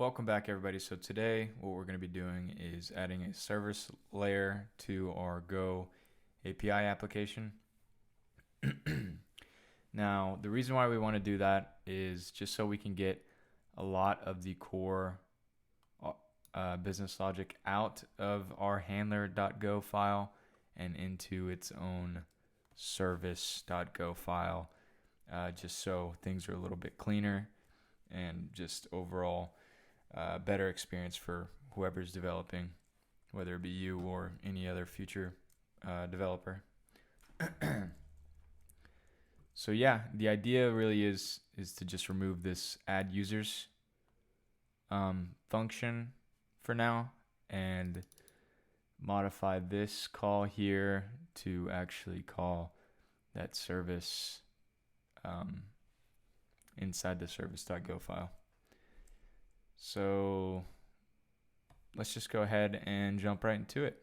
Welcome back, everybody. So today what we're going to be doing is adding a service layer to our Go API application. Now, the reason why we want to do that is just so we can get a lot of the core business logic out of our handler.go file and into its own service.go file, just so things are a little bit cleaner and just overall better experience for whoever's developing, whether it be you or any other future developer. So yeah, the idea really is to just remove this add users function for now and modify this call here to actually call that service inside the service.go file. So let's just go ahead and jump right into it.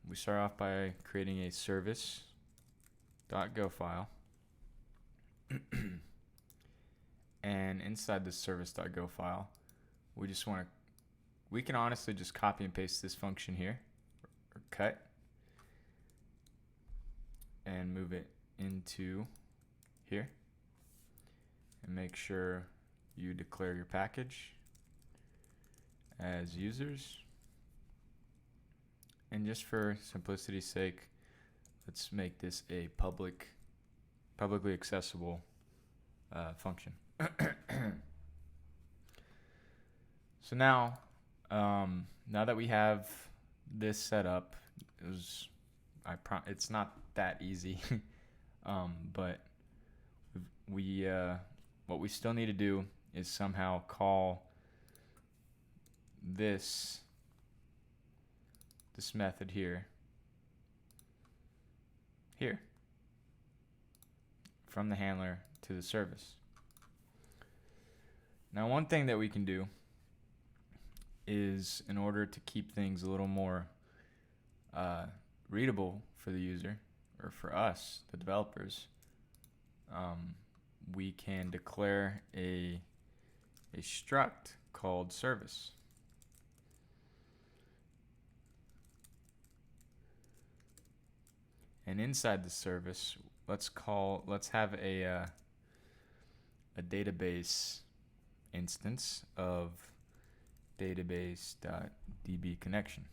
We start off by creating a service.go file. And inside the service.go file, we can honestly just copy and paste this function here, or cut, and move it into here. And make sure you declare your package as users. And just for simplicity's sake, let's make this a publicly accessible function. So now that we have this set up, it's not that easy, but what we still need to do is somehow call this method here from the handler to the service. Now, one thing that we can do is, in order to keep things a little more readable for the user, or for us, the developers, we can declare a struct called service. And inside the service, let's have a database instance of database.db connection.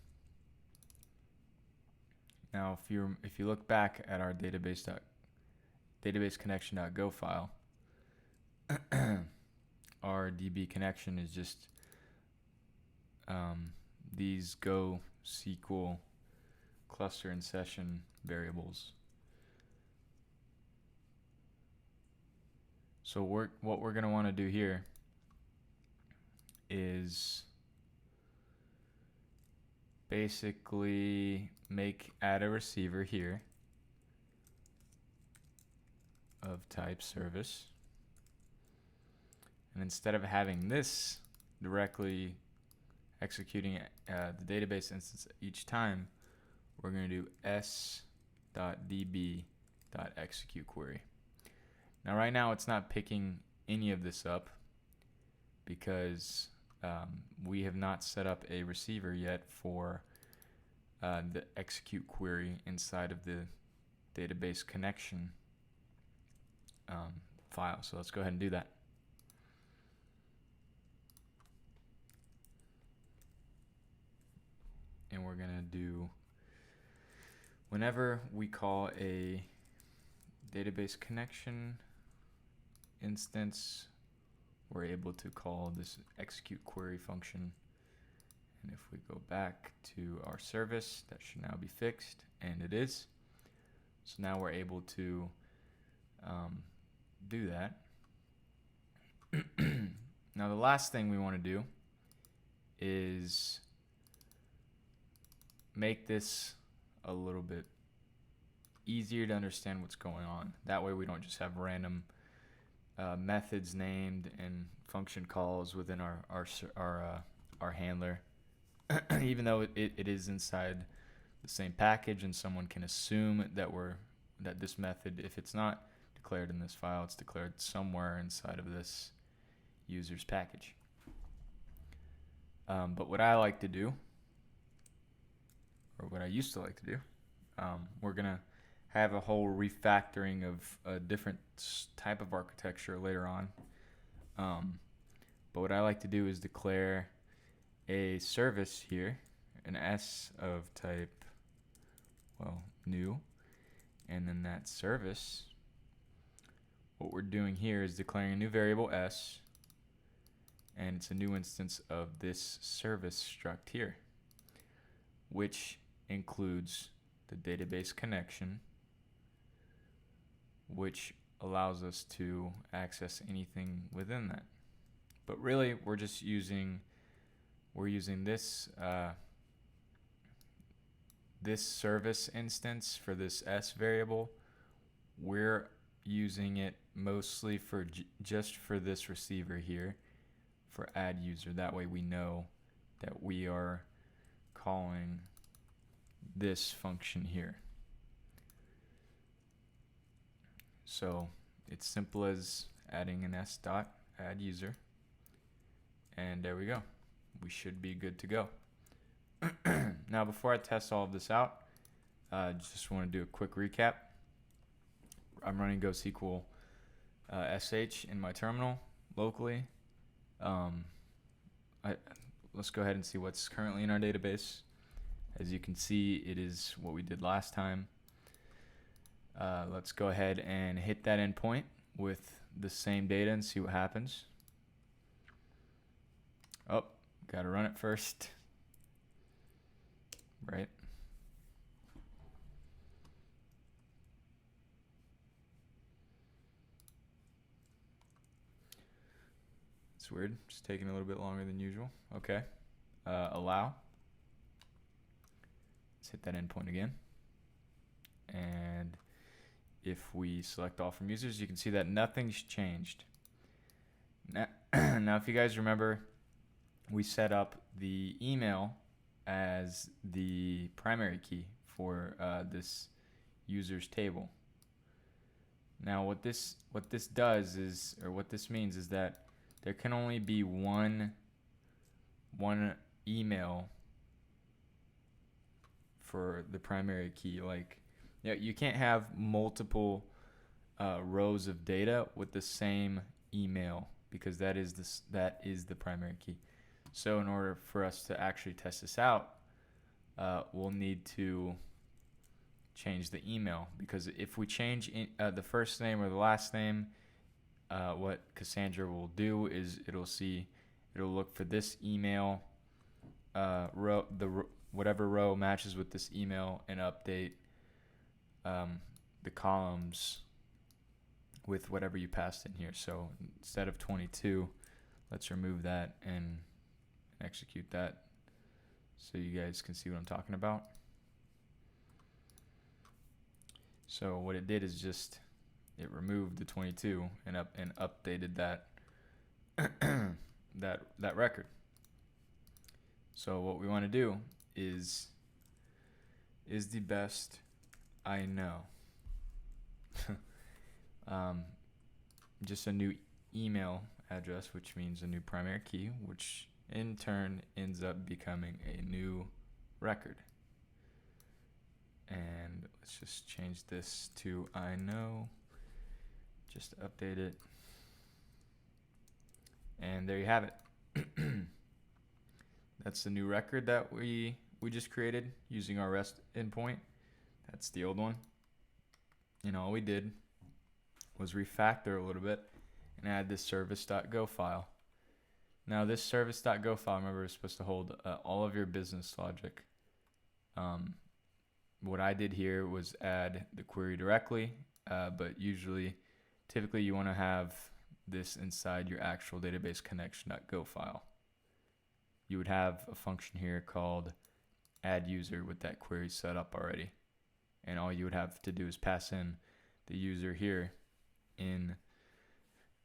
Now, if you look back at our database connection.go file, our DB connection is just these Go SQL cluster and session variables. So what we're going to want to do here is basically add a receiver here of type service. And instead of having this directly executing the database instance each time, we're going to do s.db.execute query. Now, right now, it's not picking any of this up because we have not set up a receiver yet for the execute query inside of the database connection file. So let's go ahead and do that. And we're going to do, whenever we call a database connection instance, we're able to call this execute query function. And if we go back to our service, that should now be fixed, and it is. So now we're able to do that. Now, the last thing we want to do is make this a little bit easier to understand what's going on. That way we don't just have random methods named and function calls within our handler, even though it is inside the same package, and someone can assume that this method, if it's not declared in this file, it's declared somewhere inside of this users package. But what I like to do, or what I used to like to do, we're going to have a whole refactoring of a different type of architecture later on. But what I like to do is declare a service here, an S of type, well, new, and then that service, what we're doing here is declaring a new variable S, and it's a new instance of this service struct here, which includes the database connection, which allows us to access anything within that. But really, we're using this this service instance for this S variable. We're using it mostly for just for this receiver here, for add user. That way we know that we are calling this function here. So it's simple as adding an s dot add user, and there we go. We should be good to go. Now, before I test all of this out, I just want to do a quick recap. I'm running GoSQL sh in my terminal locally. Let's go ahead and see what's currently in our database. As you can see, it is what we did last time. Let's go ahead and hit that endpoint with the same data and see what happens. Oh, gotta run it first. Right. It's weird. It's taking a little bit longer than usual. Okay. Allow. Let's hit that endpoint again. And if we select all from users, you can see that nothing's changed. Now, if you guys remember, we set up the email as the primary key for this users table. Now, what this does is, or what this means is that there can only be one email for the primary key. Like, yeah, you can't have multiple rows of data with the same email, because that is the primary key. So in order for us to actually test this out, we'll need to change the email, because if we change the first name or the last name, what Cassandra will do is it'll look for this email row, whatever row matches with this email, and update the columns with whatever you passed in here. So instead of 22, let's remove that and execute that so you guys can see what I'm talking about. So what it did is just it removed the 22 and updated that that record. So what we want to do is the best I know. Just a new email address, which means a new primary key, which in turn ends up becoming a new record. And let's just change this to I know, just to update it. And there you have it. That's the new record that we just created using our REST endpoint. That's the old one. And all we did was refactor a little bit and add this service.go file. Now this service.go file, remember, is supposed to hold all of your business logic. What I did here was add the query directly, but typically you want to have this inside your actual database connection.go file. You would have a function here called add user with that query set up already. And all you would have to do is pass in the user here in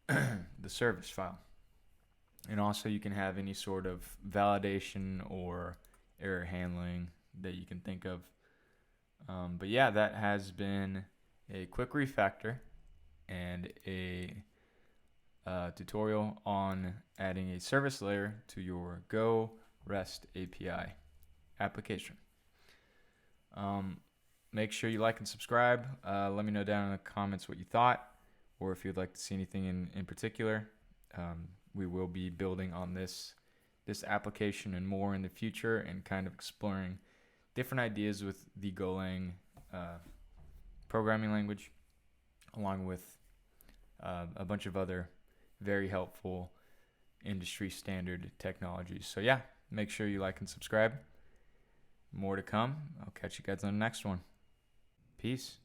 the service file. And also you can have any sort of validation or error handling that you can think of. But yeah, that has been a quick refactor and a tutorial on adding a service layer to your Go REST API application. Make sure you like and subscribe. Let me know down in the comments what you thought, or if you'd like to see anything in particular. We will be building on this application and more in the future, and kind of exploring different ideas with the GoLang programming language, along with a bunch of other very helpful industry standard technologies. So yeah, make sure you like and subscribe. More to come. I'll catch you guys on the next one. Peace.